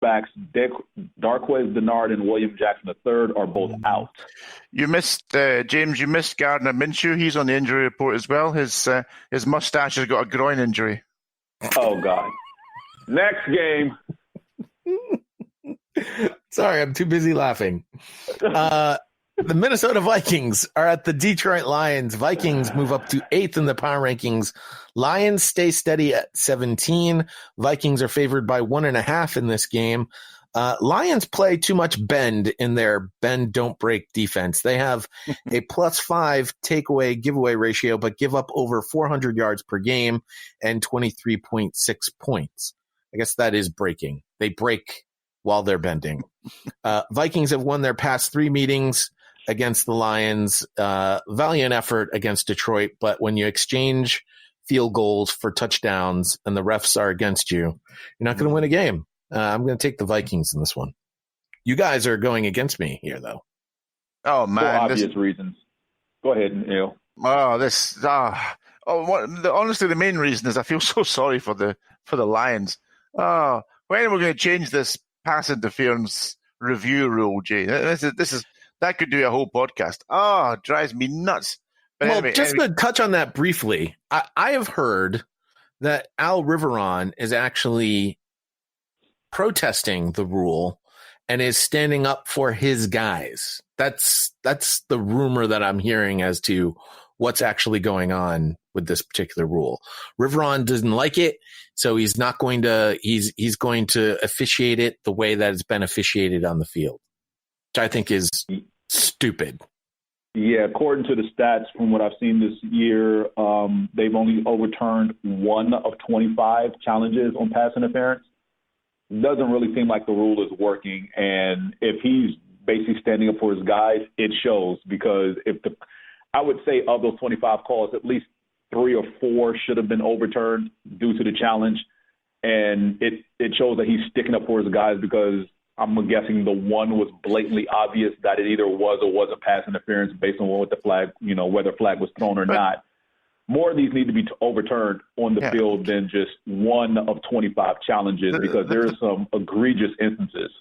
backs Darquez Dennard and William Jackson III are both out. You missed, James, you missed Gardner Minshew. He's on the injury report as well. His mustache has got a groin injury. Oh, God. Next game. Sorry, I'm too busy laughing. The Minnesota Vikings are at the Detroit Lions. Vikings move up to 8th in the power rankings. Lions stay steady at 17. Vikings are favored by 1.5 in this game. Lions play too much bend in their bend, don't break defense. They have a +5 takeaway giveaway ratio, but give up over 400 yards per game and 23.6 points. I guess that is breaking. They break while they're bending. Vikings have won their past 3 meetings against the Lions. Valiant effort against Detroit, but when you exchange field goals for touchdowns and the refs are against you, you're not going to win a game. I'm going to take the Vikings in this one. You guys are going against me here, though. Oh, man. For obvious reasons. Go ahead, Neil. Honestly, the main reason is I feel so sorry for the Lions. When are we going to change this pass interference review rule, Jay? That could do a whole podcast. It drives me nuts. But anyway, to touch on that briefly, I have heard that Al Riveron is actually protesting the rule and is standing up for his guys. That's the rumor that I'm hearing as to what's actually going on with this particular rule. Riveron doesn't like it, so he's not going to he's going to officiate it the way that it's been officiated on the field, which I think is stupid. Yeah, according to the stats from what I've seen this year, they've only overturned 1 of 25 challenges on pass interference. Doesn't really seem like the rule is working. And if he's basically standing up for his guys, it shows, because I would say of those 25 calls, at least 3 or 4 should have been overturned due to the challenge. And it shows that he's sticking up for his guys, because I'm guessing the one was blatantly obvious that it either was or wasn't pass interference based on what the flag, whether flag was thrown or not. More of these need to be overturned on the field than just 1 of 25 challenges, because there are some egregious instances.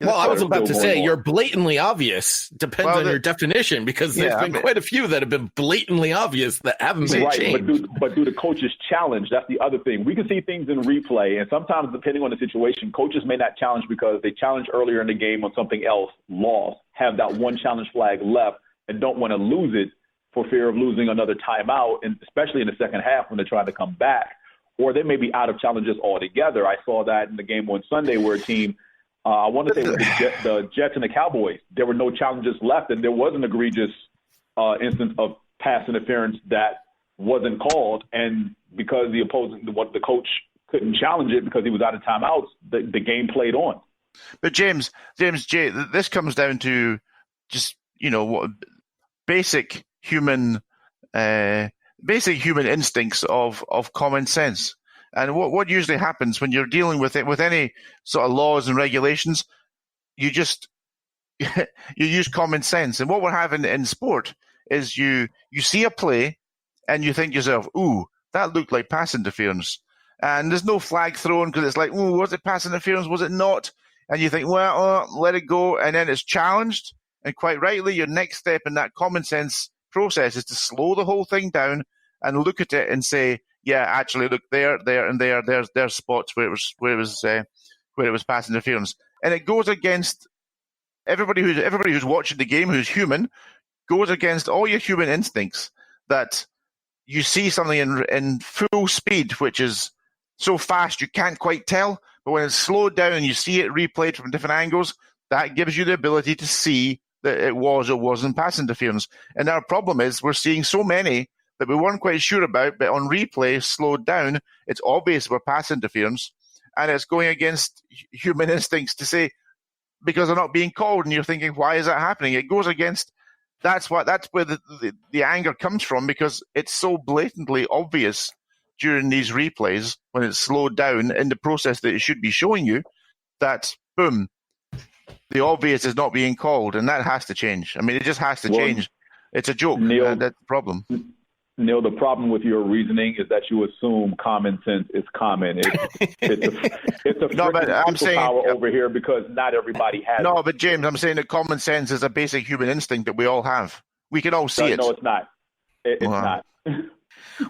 Well, I was about to say, you're blatantly obvious. Depends on your definition, because there's been quite a few that have been blatantly obvious that haven't been changed. But do the coaches challenge? That's the other thing. We can see things in replay, and sometimes, depending on the situation, coaches may not challenge because they challenged earlier in the game on something else, lost, have that one challenge flag left, and don't want to lose it for fear of losing another timeout, and especially in the second half when they're trying to come back. Or they may be out of challenges altogether. I saw that in the game on Sunday where a team – I want to say the Jets and the Cowboys, there were no challenges left, and there was an egregious instance of pass interference that wasn't called. And because the coach couldn't challenge it because he was out of timeouts, the game played on. But James, this comes down to just, basic human instincts of common sense. And what usually happens when you're dealing with any sort of laws and regulations, you just you use common sense. And what we're having in sport is you see a play and you think to yourself, ooh, that looked like pass interference. And there's no flag thrown because it's like, ooh, was it pass interference? Was it not? And you think, well, let it go. And then it's challenged. And quite rightly, your next step in that common sense process is to slow the whole thing down and look at it and say, yeah, actually, look there, and there. There's spots where it was pass interference, and it goes against everybody who's watching the game, who's human, goes against all your human instincts. That you see something in full speed, which is so fast you can't quite tell, but when it's slowed down and you see it replayed from different angles, that gives you the ability to see that it was or wasn't pass interference. And our problem is we're seeing so many that we weren't quite sure about, but on replay, slowed down, it's obvious we're pass interference, and it's going against human instincts to say, because they're not being called, and you're thinking, why is that happening? It goes against, that's where the anger comes from, because it's so blatantly obvious during these replays, when it's slowed down in the process that it should be showing you, that, boom, the obvious is not being called, and that has to change. I mean, it just has to change. It's a joke. Neil, that's the problem. Neil, the problem with your reasoning is that you assume common sense is common. It's a No, but I'm saying superpower over here because not everybody has no, it. but James, I'm saying that common sense is a basic human instinct that we all have. We can all see it. No, it's not. It's not.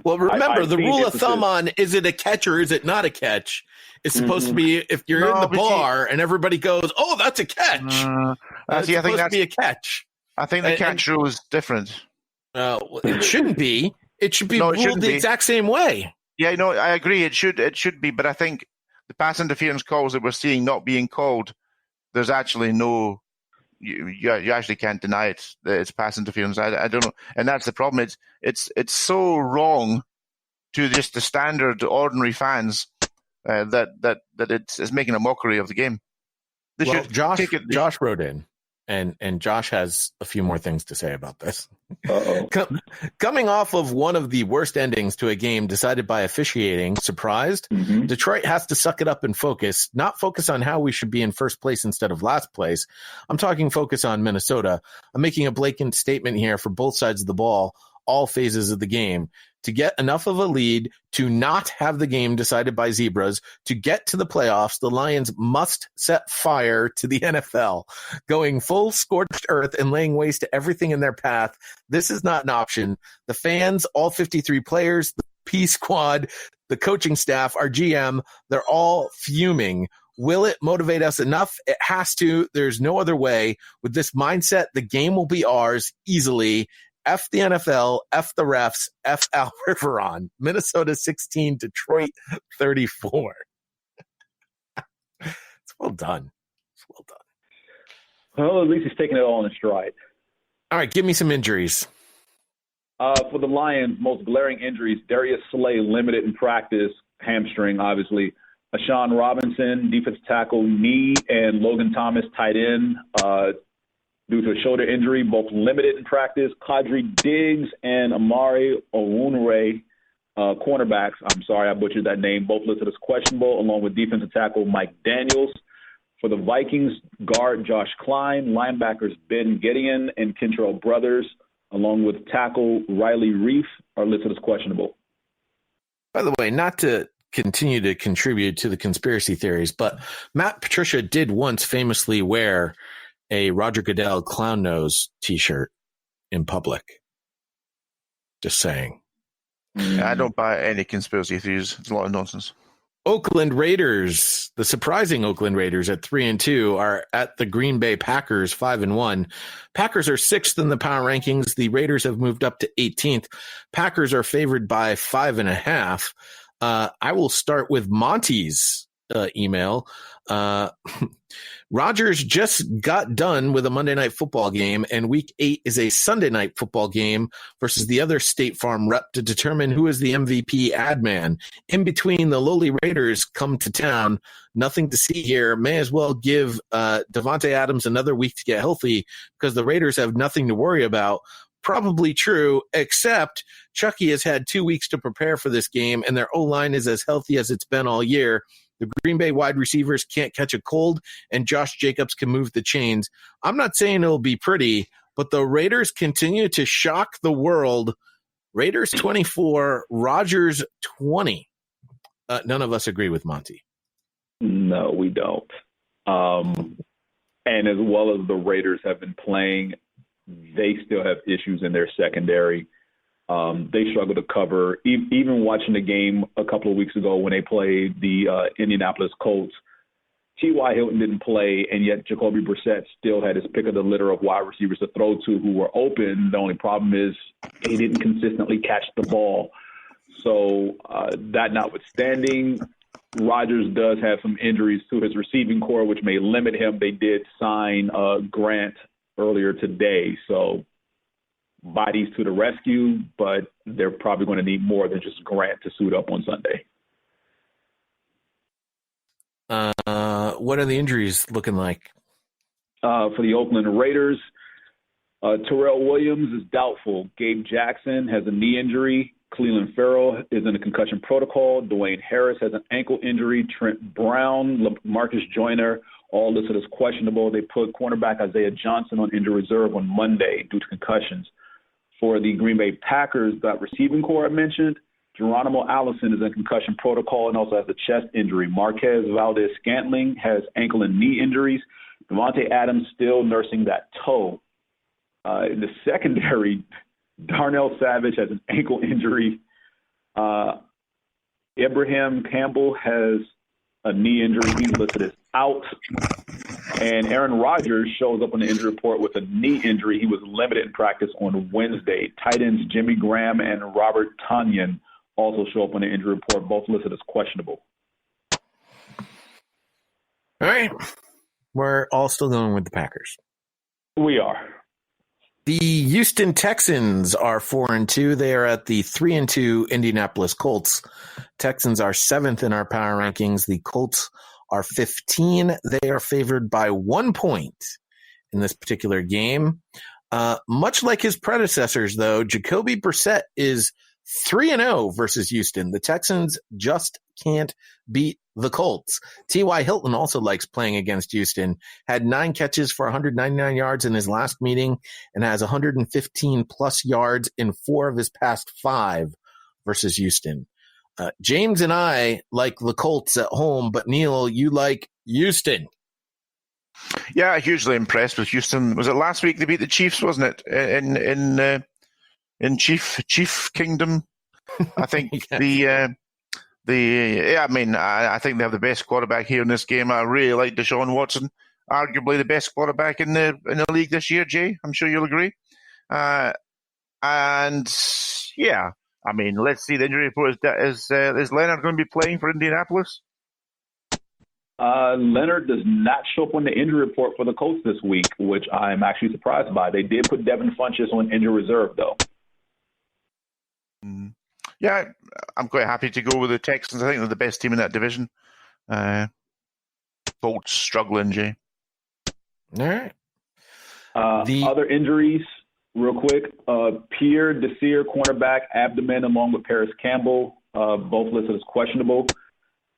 Well, remember, the rule of thumb on is it a catch or is it not a catch is supposed to be if you're in the bar and everybody goes, oh, that's a catch. I think to be a catch. I think the catch rule is different. It shouldn't be. It should be ruled the exact same way. Yeah, no, I agree. It should be, but I think the pass interference calls that we're seeing not being called, there's actually no. You actually can't deny it. That it's pass interference. I don't know, and that's the problem. It's so wrong to just the standard ordinary fans that it's making a mockery of the game. Josh wrote in. And Josh has a few more things to say about this. Coming off of one of the worst endings to a game decided by officiating, surprised? Detroit has to suck it up and focus, not focus on how we should be in first place instead of last place. I'm talking focus on Minnesota. I'm making a blatant statement here for both sides of the ball, all phases of the game. To get enough of a lead to not have the game decided by zebras, to get to the playoffs, the Lions must set fire to the NFL, going full scorched earth and laying waste to everything in their path. This is not an option. The fans, all 53 players, the P squad, the coaching staff, our GM, they're all fuming. Will it motivate us enough? It has to. There's no other way. With this mindset, the game will be ours easily. F the NFL, F the refs, F Al Riveron. Minnesota 16, Detroit 34. It's well done. It's well done. Well, at least he's taking it all in stride. All right, give me some injuries. For the Lions, most glaring injuries, Darius Slay limited in practice, hamstring, obviously. Ashawn Robinson, defensive tackle, knee, and Logan Thomas, tight end, due to a shoulder injury, both limited in practice. Kadri Diggs and Amari Owunre, cornerbacks, I'm sorry, I butchered that name, both listed as questionable, along with defensive tackle Mike Daniels. For the Vikings, guard Josh Klein, linebackers Ben Gideon and Kentrell Brothers, along with tackle Riley Reif, are listed as questionable. By the way, not to continue to contribute to the conspiracy theories, but Matt Patricia did once famously wear a Roger Goodell clown nose t-shirt in public. Just saying. I don't buy any conspiracy theories. It's a lot of nonsense. Oakland Raiders, the surprising Oakland Raiders at 3-2 are at the Green Bay Packers 5-1. Packers are 6th in the power rankings. The Raiders have moved up to 18th. Packers are favored by 5.5. I will start with Monty's email. Rodgers just got done with a Monday Night Football game, and Week 8 is a Sunday Night Football game versus the other State Farm rep to determine who is the MVP ad man. In between, the lowly Raiders come to town. Nothing to see here. May as well give Devontae Adams another week to get healthy because the Raiders have nothing to worry about. Probably true, except Chucky has had 2 weeks to prepare for this game, and their O-line is as healthy as it's been all year. The Green Bay wide receivers can't catch a cold, and Josh Jacobs can move the chains. I'm not saying it'll be pretty, but the Raiders continue to shock the world. Raiders 24, Rodgers 20. None of us agree with Monty. No, we don't. And as well as the Raiders have been playing, they still have issues in their secondary. They struggle to cover. Even watching the game a couple of weeks ago when they played the Indianapolis Colts, T.Y. Hilton didn't play, and yet Jacoby Brissett still had his pick of the litter of wide receivers to throw to who were open. The only problem is he didn't consistently catch the ball. So that notwithstanding, Rodgers does have some injuries to his receiving core, which may limit him. They did sign Grant earlier today, so bodies to the rescue, but they're probably going to need more than just Grant to suit up on Sunday. What are the injuries looking like? For the Oakland Raiders, Terrell Williams is doubtful. Gabe Jackson has a knee injury. Cleveland Farrell is in a concussion protocol. Dwayne Harris has an ankle injury. Trent Brown, Marcus Joyner, all listed as questionable. They put cornerback Isaiah Johnson on injury reserve on Monday due to concussions. For the Green Bay Packers, that receiving core I mentioned, Geronimo Allison is in concussion protocol and also has a chest injury. Marquez Valdez-Scantling has ankle and knee injuries. Devontae Adams still nursing that toe. In the secondary, Darnell Savage has an ankle injury. Ibrahim Campbell has a knee injury. He's listed as out. And Aaron Rodgers shows up on the injury report with a knee injury. He was limited in practice on Wednesday. Tight ends Jimmy Graham and Robert Tonyan also show up on the injury report, both listed as questionable. All right. We're all still going with the Packers. We are. The Houston Texans are 4-2. They are at the 3-2 Indianapolis Colts. Texans are 7th in our power rankings. The Colts are 15. They are favored by 1 point in this particular game. Much like his predecessors, though, Jacoby Brissett is 3-0 versus Houston. The Texans just can't beat the Colts. T.Y. Hilton also likes playing against Houston, had 9 catches for 199 yards in his last meeting and has 115 plus yards in 4 of his past 5 versus Houston. James and I like the Colts at home, but Neil, you like Houston. Yeah, hugely impressed with Houston. Was it last week they beat the Chiefs, wasn't it? In Chief Kingdom, I think I think they have the best quarterback here in this game. I really like Deshaun Watson, arguably the best quarterback in the league this year. Jay, I'm sure you'll agree. And yeah, I mean, let's see. The injury report is Leonard going to be playing for Indianapolis? Leonard does not show up on the injury report for the Colts this week, which I'm actually surprised by. They did put Devin Funchess on injury reserve, though. Yeah, I'm quite happy to go with the Texans. I think they're the best team in that division. Colts struggling, Jay. All right. Other injuries, real quick. Pierre Desir, cornerback, abdomen, along with Paris Campbell, both listed as questionable.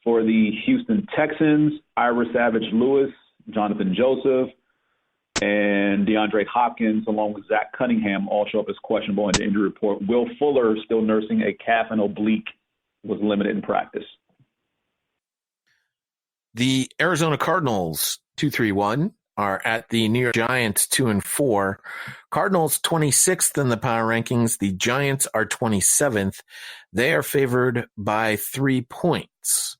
For the Houston Texans, Ira Savage-Lewis, Jonathan Joseph, and DeAndre Hopkins, along with Zach Cunningham, all show up as questionable in the injury report. Will Fuller, still nursing a calf and oblique, was limited in practice. The Arizona Cardinals, 2-3-1, are at the New York Giants, 2-4. Cardinals, 26th in the power rankings. The Giants are 27th. They are favored by 3 points.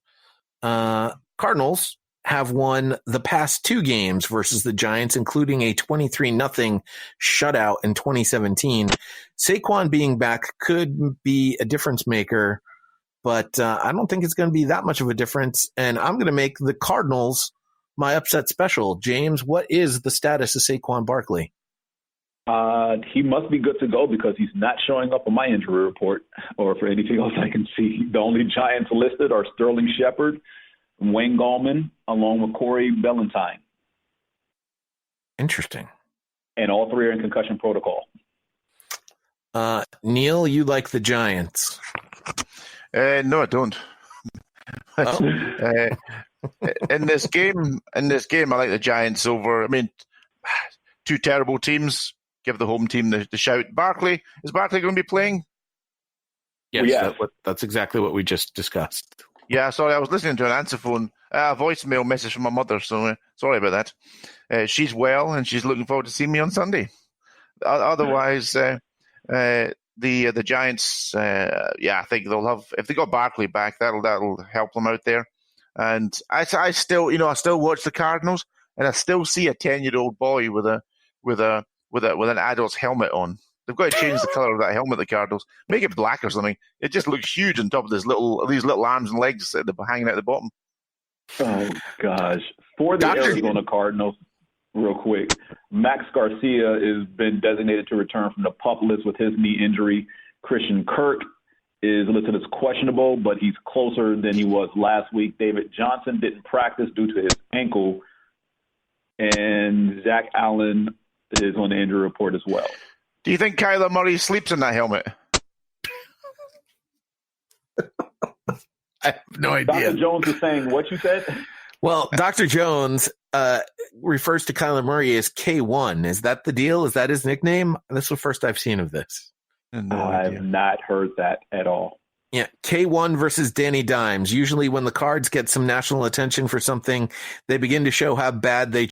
Cardinals have won the past 2 games versus the Giants, including a 23-0 shutout in 2017. Saquon being back could be a difference maker, but I don't think it's going to be that much of a difference. And I'm going to make the Cardinals my upset special. James, what is the status of Saquon Barkley? He must be good to go because he's not showing up on my injury report or for anything else I can see. The only Giants listed are Sterling Shepard, Wayne Gallman, along with Corey Ballentine. Interesting. And all 3 are in concussion protocol. Neil, you like the Giants? No, I don't. In this game, I like the Giants over. I mean, 2 terrible teams. Give the home team the shout. Is Barkley going to be playing? Yes, that's exactly what we just discussed. Yeah, sorry, I was listening to an answer phone, voicemail message from my mother, so sorry about that. She's well, and she's looking forward to seeing me on Sunday. Otherwise, the Giants, I think they'll have, if they got Barkley back, that'll help them out there. And I still watch the Cardinals, and I still see a 10-year-old boy with an adult's helmet on. They've got to change the color of that helmet, the Cardinals. Make it black or something. It just looks huge on top of these little arms and legs hanging out the bottom. Oh, gosh. For the Arizona Cardinals, real quick, Max Garcia has been designated to return from the PUP list with his knee injury. Christian Kirk is listed as questionable, but he's closer than he was last week. David Johnson didn't practice due to his ankle. And Zach Allen is on the injury report as well. Do you think Kyler Murray sleeps in that helmet? I have no idea. Dr. Jones is saying what you said? Well, Dr. Jones refers to Kyler Murray as K1. Is that the deal? Is that his nickname? That's the first I've seen of this. I've not heard that at all. Yeah, K1 versus Danny Dimes. Usually when the Cards get some national attention for something, they begin to show how bad they